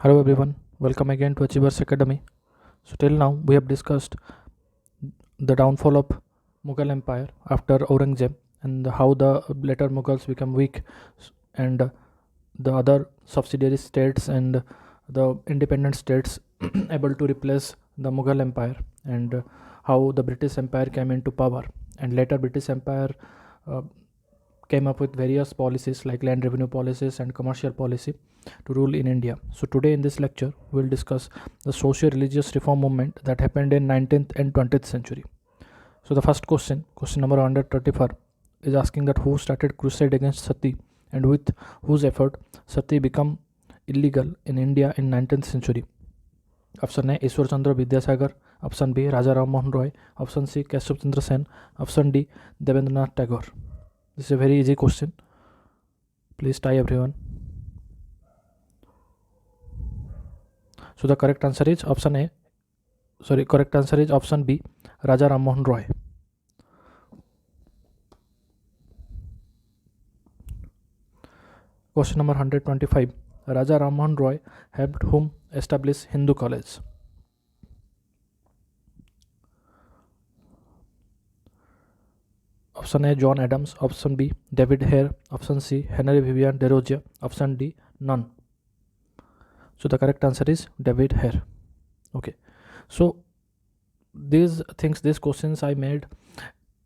Hello everyone, welcome again to Achievers Academy. So till now we have discussed the downfall of Mughal Empire after Aurangzeb and how the later Mughals become weak and the other subsidiary states and the independent states able to replace the Mughal Empire and how the British Empire came into power and later British Empire uh, came up with various policies like land revenue policies and commercial policy to rule in India. So today in this lecture we'll discuss the socio-religious reform movement that happened in 19th and 20th century. So the first question number 134, is asking that who started crusade against sati and with whose effort sati become illegal in India in 19th century. Option A, Ishwar Chandra Vidyasagar. Option B, Raja Ram Mohan Roy. Option C, Keshav Chandra Sen. Option D, Devendranath Tagore. This is a very easy question. Please try everyone. So the correct answer is option A. Correct answer is option B, Raja Ram Mohan Roy. Question number 125. Raja Ram Mohan Roy helped whom establish Hindu College? Option A, John Adams. Option B, David Hare. Option C, Henry Vivian Desrosiers. Option D, none. So the correct answer is David Hare. Okay, so these questions I made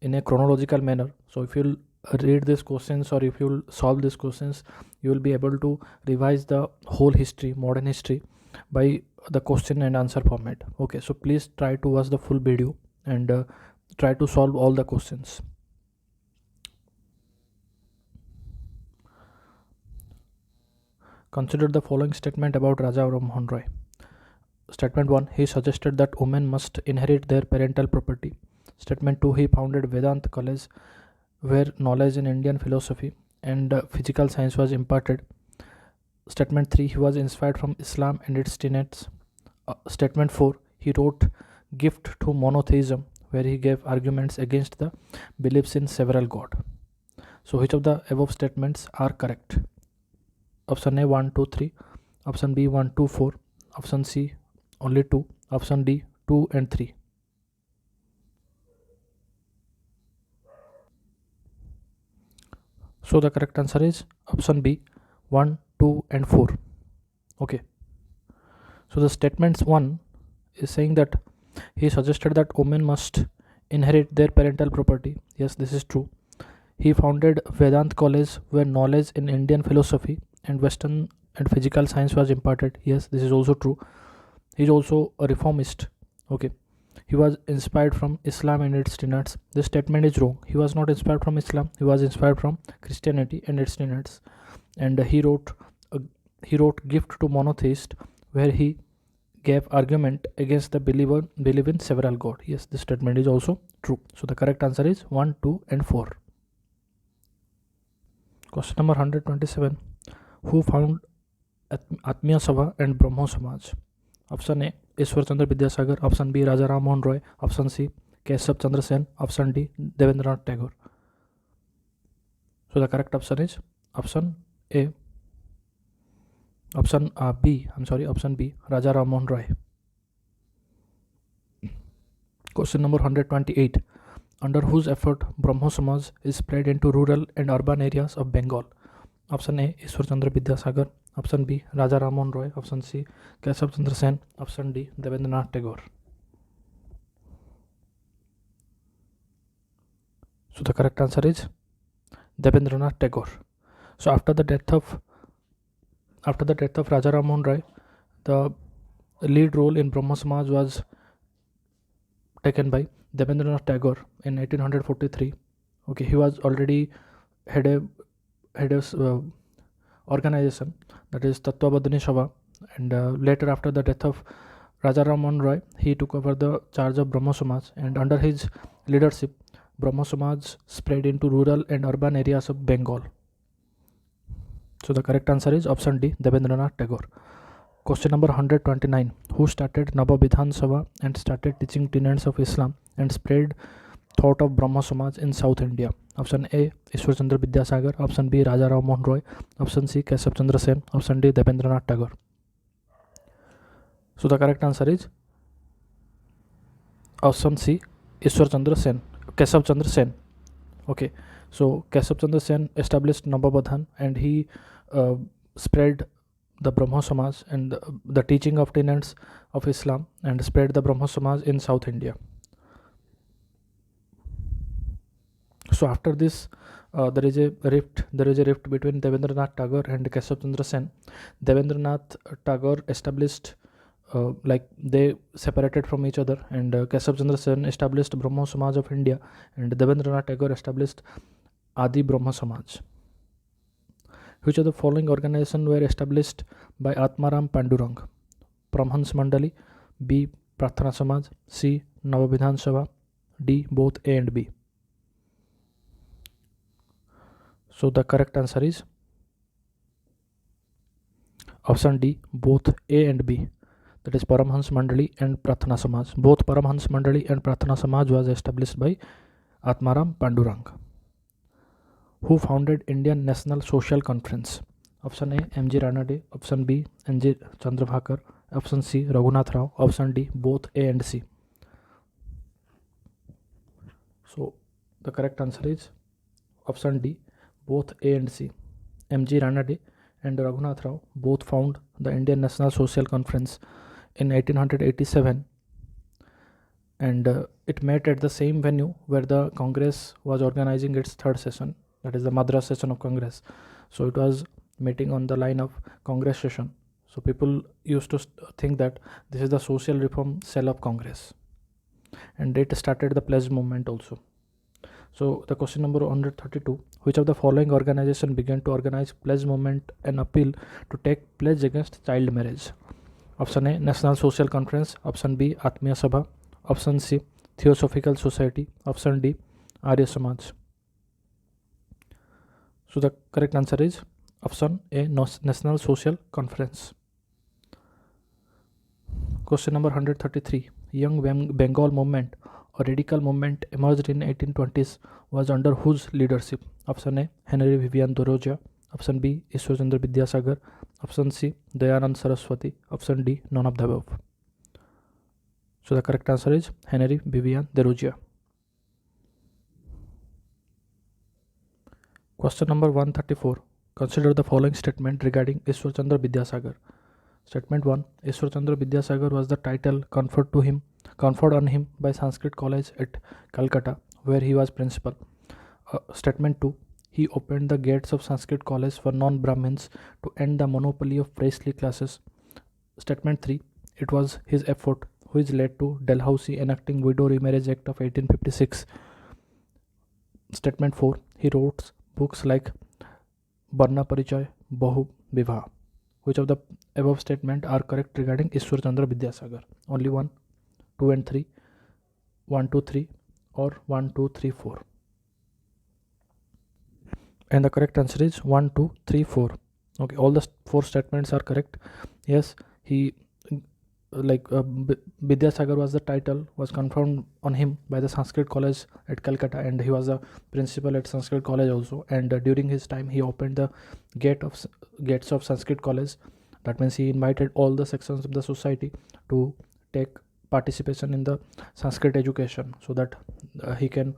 in a chronological manner. So if you'll read these questions or if you'll solve these questions, you will be able to revise the whole history, modern history, by the question and answer format. Okay, so please try to watch the full video and try to solve all the questions. Consider the following statement about Raja Ram Mohan Roy. Statement 1, he suggested that women must inherit their parental property. Statement 2, he founded Vedanta College where knowledge in Indian philosophy and physical science was imparted. Statement 3, he was inspired from Islam and its tenets. Statement 4, he wrote Gift to Monotheism where he gave arguments against the beliefs in several gods. So which of the above statements are correct? Option A 1, 2, 3. Option B 1, 2, 4. Option C only 2. Option D 2 and 3. So the correct answer is option B 1, 2 and 4. Okay. So the statements 1 is saying that he suggested that women must inherit their parental property. Yes, this is true. He founded Vedanta College where knowledge in Indian philosophy and Western and physical science was imparted. Yes, this is also true. He is also a reformist. Okay, he was inspired from Islam and its tenets. This statement is wrong. He was not inspired from Islam. He was inspired from Christianity and its tenets. And he wrote Gift to Monotheist where he gave argument against the believe in several gods. Yes, this statement is also true. So the correct answer is 1, 2 and 4. Question number 127. Who found Atmiya Sabha and Brahmo Samaj? Option A, Ishwar Chandra Vidyasagar. Option B, Raja Ram Mohan Roy. Option C, Keshav Chandra Sen. Option D, Devendranath Tagore. So the correct option is option A. Option B, Raja Ram Mohan Roy. Question number 128. Under whose effort Brahmo Samaj is spread into rural and urban areas of Bengal? Option A, Ishwar Chandra Vidyasagar. Option B, Raja Ram Mohan Roy. Option C, Keshav Chandra Sen. Option D, Devendranath Tagore. So the correct answer is Devendranath Tagore. So after the death of Raja Ram Mohan Roy, the lead role in Brahmo Samaj was taken by Devendranath Tagore in 1843. Okay, he was already had a organization, that is Tattvabadhani Sabha, and later after the death of Raja Ram Mohan Roy, he took over the charge of Brahmo Samaj, and under his leadership Brahmo Samaj spread into rural and urban areas of Bengal. So the correct answer is option D, Devendranath Tagore. Question number 129. Who started Nababidhan Sabha and started teaching tenets of Islam and spread thought of Brahmo Samaj in South India? Option A, Ishwar Chandra Vidyasagar. Option B, Raja Ram Mohan Roy. Option C, Keshav Chandra Sen. Option D, Devendranath Tagore. So the correct answer is option C, Ishwar Chandra Sen, Kesav Chandra Sen. Okay, so Kesav Chandra Sen established Nababadhan, and he spread the Brahmo Samaj and the teaching of tenets of Islam, and spread the Brahmo Samaj in South India. So after this, there is a rift between Devendranath Tagore and Kesav Chandra Sen. Devendranath Tagore established, they separated from each other, and Kesav Chandra Sen established Brahmo Samaj of India, and Devendranath Tagore established Adi Brahmo Samaj. Which of the following organizations were established by Atmaram Pandurang? Brahmans Mandali, B. Prarthana Samaj, C. Navavidhan Sabha, D. Both A and B. So the correct answer is option D, both A and B. That is Paramhans Mandali and Prarthana Samaj. Both Paramhans Mandali and Prarthana Samaj was established by Atmaram Pandurang. Who founded Indian National Social Conference? Option A, M.G. Ranade. Option B, N.G. Chandrabhakar. Option C, Raghunath Rao. Option D, both A and C. So the correct answer is option D, both A and C. M.G. Ranade and Raghunath Rao both found the Indian National Social Conference in 1887, and it met at the same venue where the Congress was organizing its third session, that is the Madras session of Congress. So it was meeting on the line of Congress session. So people used to think that this is the social reform cell of Congress, and it started the pledge movement also. So the question number 132, which of the following organization began to organize pledge movement and appeal to take pledge against child marriage? Option A, National Social Conference. Option B, Atmiya Sabha. Option C, Theosophical Society. Option D, Arya Samaj. So the correct answer is option A, National Social Conference. Question number 133, Young Bengal movement or radical movement emerged in 1820s was under whose leadership? Option A, Henry Vivian Thoreau. Option B, Ishwar Chandra Vidyasagar. Option C, Dayanand Saraswati. Option D, none of the above. So the correct answer is Henry Vivian Thoreau. Question number 134. Consider the following statement regarding Ishwar Chandra Vidyasagar. Statement 1. Ishwar Chandra Vidyasagar was the title conferred on him by Sanskrit College at Calcutta, where he was principal. Statement 2. He opened the gates of Sanskrit College for non-Brahmins to end the monopoly of priestly classes. Statement 3. It was his effort which led to Dalhousie enacting Widow Remarriage Act of 1856. Statement 4. He wrote books like Varna Parichaya, Bahu Vivah. Which of the above statements are correct regarding Ishwar Chandra Vidyasagar? Only 1, 2 and 3, 1, 2, 3 or 1, 2, 3, 4. And the correct answer is 1, 2, 3, 4. Okay, all the 4 statements are correct. Yes, he Vidyasagar was the title, was conferred on him by the Sanskrit College at Calcutta, and he was the principal at Sanskrit College also. And during his time, he opened the gates of Sanskrit College. That means he invited all the sections of the society to take participation in the Sanskrit education, so that he can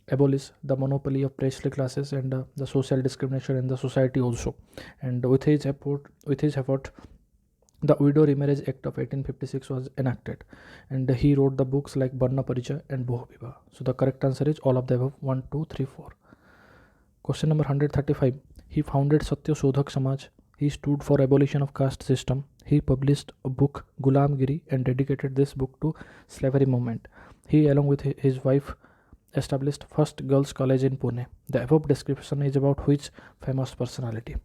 abolish the monopoly of priestly classes and the social discrimination in the society also. And with his effort, the Widow Remarriage Act of 1856 was enacted, and he wrote the books like Varna Parichaya and Bahu Vivah. So the correct answer is all of the above, 1, 2, 3, 4. Question number 135. He founded Satya Sodhak Samaj. He stood for abolition of caste system. He published a book, Gulamgiri, and dedicated this book to slavery movement. He, along with his wife, established first girls college in Pune. The above description is about which famous personality?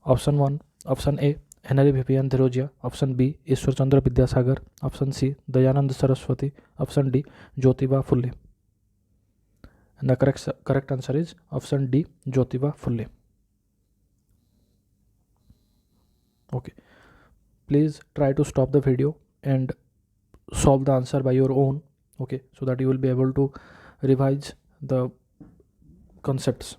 Option A, Henry Vivian Thoreau. Option B, Ishwar Chandra Vidyasagar. Option C, Dayanand Saraswati. Option D, Jyotiba Phule. And the correct answer is option D, Jyotiba Phule. Okay, please try to stop the video and solve the answer by your own, okay, so that you will be able to revise the concepts.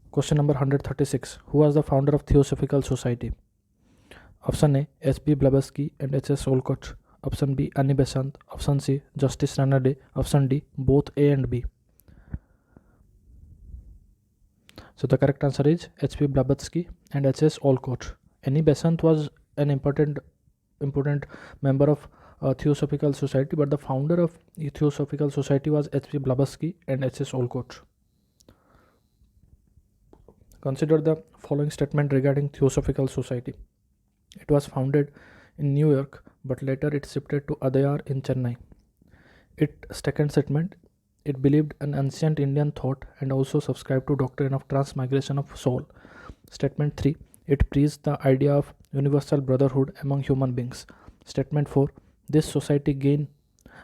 Question number 136. Who was the founder of Theosophical Society? Option A, H.P. Blavatsky and H.S. Olcott. Option B, Annie Besant. Option C, Justice Ranade. Option D, both A and B. So the correct answer is H.P. Blavatsky and H.S. Olcott. Annie Besant was an important member of Theosophical Society, but the founder of Theosophical Society was H.P. Blavatsky and H.S. Olcott. Consider the following statement regarding Theosophical Society. It was founded in New York, but later it shifted to Adayar in Chennai. Its second statement, it believed in ancient Indian thought and also subscribed to doctrine of transmigration of soul. Statement 3, it preached the idea of universal brotherhood among human beings. Statement 4, this society gained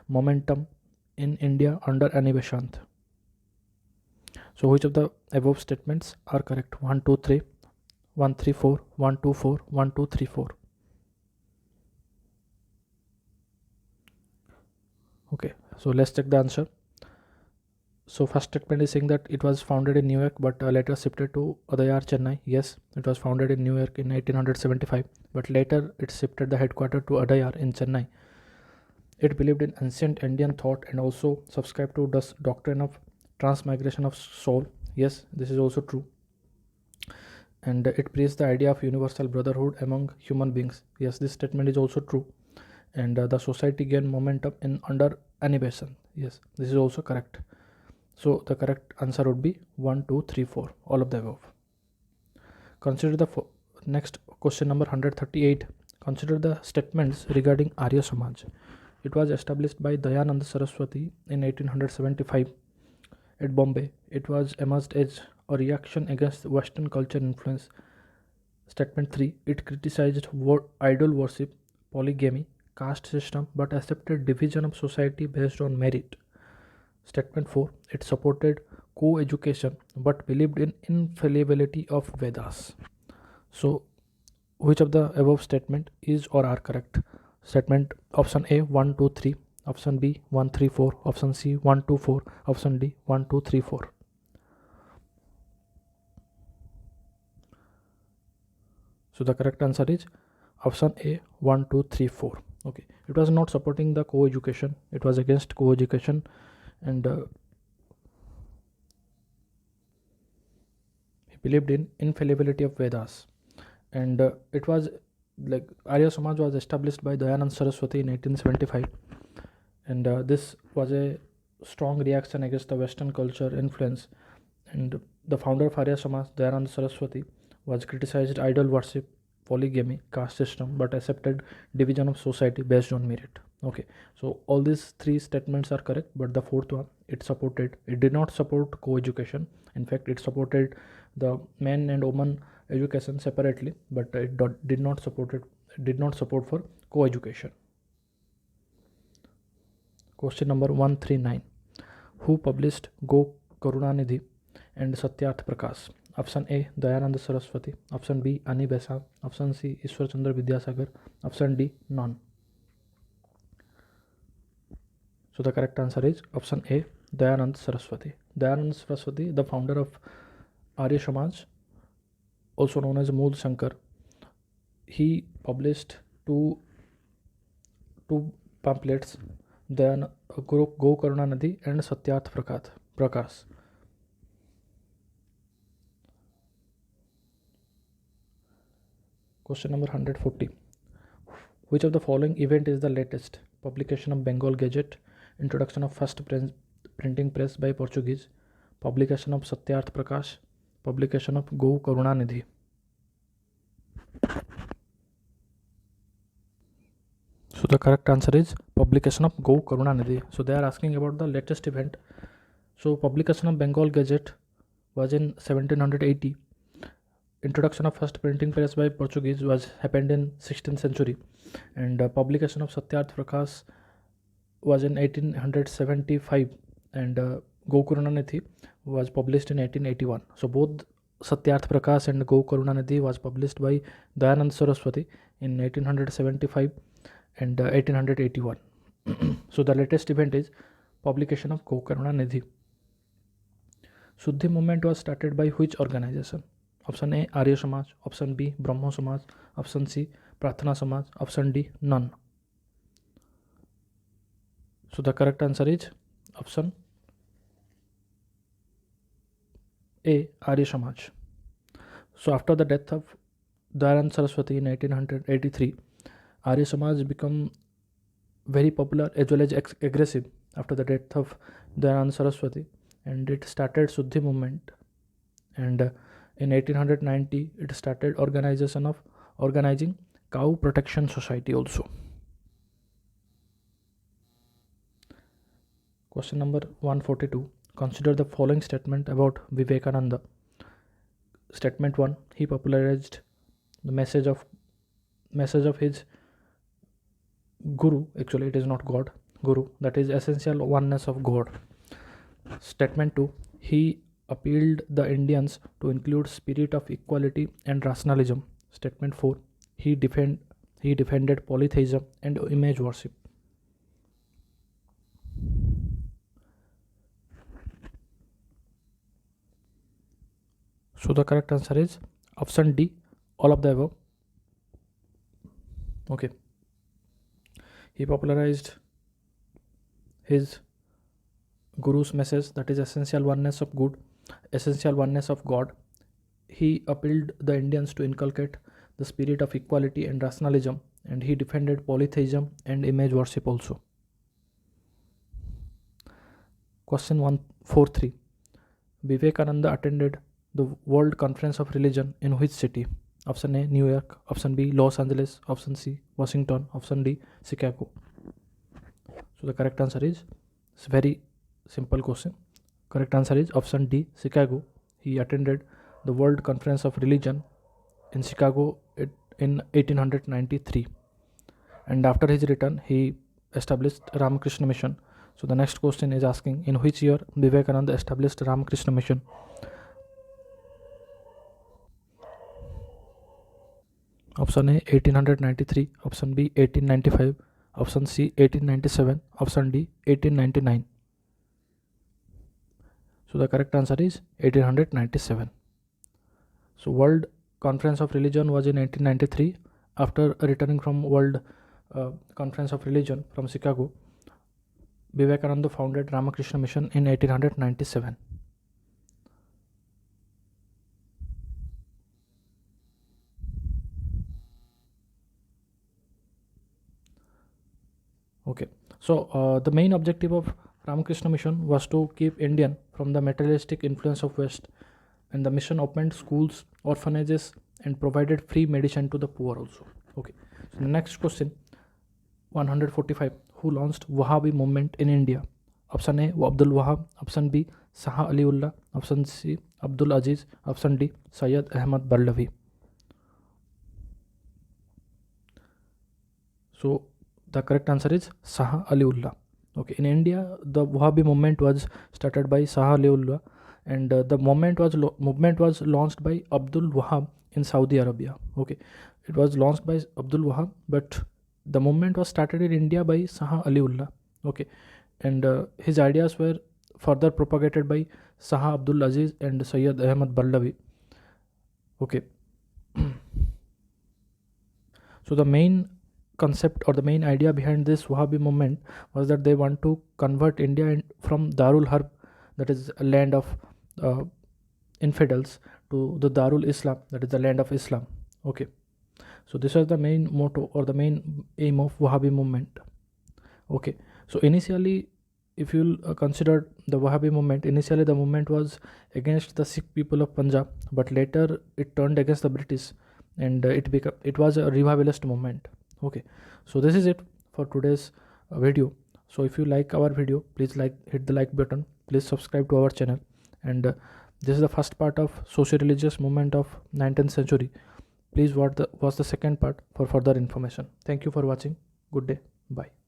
momentum in India under Annie Besant. So which of the above statements are correct? 1, 2, 3, 1, 3, 4, 1, 2, 4, 1, 2, 3, 4. Okay, so let's check the answer. So first statement is saying that it was founded in New York, but later shifted to Adayar, Chennai. Yes, it was founded in New York in 1875, but later it shifted the headquarters to Adayar in Chennai. It believed in ancient Indian thought and also subscribed to the doctrine of transmigration of soul. Yes, this is also true. And it preached the idea of universal brotherhood among human beings. Yes, this statement is also true. And the society gained momentum in under Annie Besant. Yes, this is also correct. So the correct answer would be 1, 2, 3, 4, all of the above. Consider the next question number 138. Consider the statements regarding Arya Samaj. It was established by Dayananda Saraswati in 1875 at Bombay. It was emerged as a reaction against Western culture influence. Statement 3, it criticized idol worship, polygamy, caste system, but accepted division of society based on merit. Statement 4, it supported co-education but believed in infallibility of Vedas. So which of the above statement is or are correct? Statement option A 1, 2, 3, option B 1, 3, 4, option C 1, 2, 4, option D 1, 2, 3, 4. So the correct answer is option A 1, 2, 3, 4. Okay, it was not supporting the co-education, it was against co-education, and he believed in infallibility of Vedas. And it was like Arya Samaj was established by Dayananda Saraswati in 1875, and this was a strong reaction against the Western culture influence. And the founder of Arya Samaj, Dayananda Saraswati, was criticized idol worship, polygamy, caste system, but accepted division of society based on merit. Okay, so all these three statements are correct, but the fourth one, it did not support co-education. In fact, it supported the men and women education separately, but it did not support for co-education. Question number 139. Who published Go Karunanidhi and Satyarth Prakash? Option A Dayananda Saraswati, option B Annie Besant, option C Ishwar Chandra Vidyasagar, option D none. So the correct answer is option A Dayananda Saraswati. Dayananda Saraswati, the founder of Arya Samaj, also known as Mool Shankar, he published two pamphlets, then Go Karunanidhi and Satyarth Prakash. Question number 140. Which of the following event is the latest? Publication of Bengal Gazette, introduction of first printing press by Portuguese, publication of Satyarth Prakash, publication of Go Karunanidhi. So the correct answer is publication of Go Karunanidhi. So they are asking about the latest event. So publication of Bengal Gazette was in 1780. Introduction of first printing press by Portuguese happened in 16th century, and publication of Satyarth Prakash was in 1875, and Go Karunanidhi was published in 1881. So both Satyarth Prakash and Go Karunanidhi was published by Dayananda Saraswati in 1875 and 1881. So the latest event is publication of Go Karunanidhi. Shuddhi movement was started by which organization? Option A Arya Samaj, option B Brahmo Samaj, option C Prathana Samaj. Option D, none. So the correct answer is option A, Arya Samaj. So after the death of Dayanand Saraswati in 1883, Arya Samaj became very popular as well as aggressive after the death of Dayanand Saraswati, and it started Suddhi movement. And in 1890, it started organizing Cow Protection Society also. Question number 142. Consider the following statement about Vivekananda. Statement 1. He popularized the message of his Guru. Actually, it is not God. Guru. That is essential oneness of God. Statement 2. He appealed the Indians to include spirit of equality and rationalism. Statement 4. He defended polytheism and image worship. So the correct answer is option D, all of the above. Okay. He popularized his Guru's message, that is essential oneness of God. He appealed the Indians to inculcate the spirit of equality and rationalism, and he defended polytheism and image worship also. Question 143. Vivekananda attended the World Conference of Religion in which city? Option A, New York. Option B, Los Angeles. Option C, Washington. Option D, Chicago. So the correct answer is, it's very simple question. Correct answer is option D, Chicago. He attended the World Conference of Religion in Chicago in 1893. And after his return, he established Ramakrishna Mission. So the next question is asking, in which year Vivekananda established Ramakrishna Mission? Option A, 1893. Option B, 1895. Option C, 1897. Option D, 1899. So the correct answer is 1897. So World Conference of Religion was in 1893. After returning from World Conference of Religion from Chicago, Vivekananda founded Ramakrishna Mission in 1897. Okay, so the main objective of Ramakrishna Mission was to keep Indian from the materialistic influence of West, and the mission opened schools, orphanages, and provided free medicine to the poor also. Okay, so the next question, 145. Who launched Wahhabi movement in India? Option A, Abdul Wahab. Option B, Shah Aliullah. Option C, Abdul Aziz. Option D, Syed Ahmad Barlavi. So the correct answer is Shah Aliullah. Okay, in India, the Wahhabi movement was started by Shah Aliullah, and the movement was launched by Abdul Wahab in Saudi Arabia. Okay, it was launched by Abdul Wahab, but the movement was started in India by Shah Aliullah. Okay, and his ideas were further propagated by Shah Abdul Aziz and Syed Ahmad Barlavi. Okay, so the main concept or the main idea behind this Wahhabi movement was that they want to convert India from Darul Harb, that is a land of infidels, to the Darul Islam, that is the land of Islam. Okay, so this was the main motto or the main aim of Wahhabi movement. Okay, so initially, if you consider the Wahhabi movement, initially the movement was against the Sikh people of Punjab, but later it turned against the British, and it was a revivalist movement. Okay, so this is it for today's video. So if you like our video, please hit the like button, please subscribe to our channel, and this is the first part of socio-religious movement of 19th century. Please watch the second part for further information. Thank you for watching. Good day. Bye.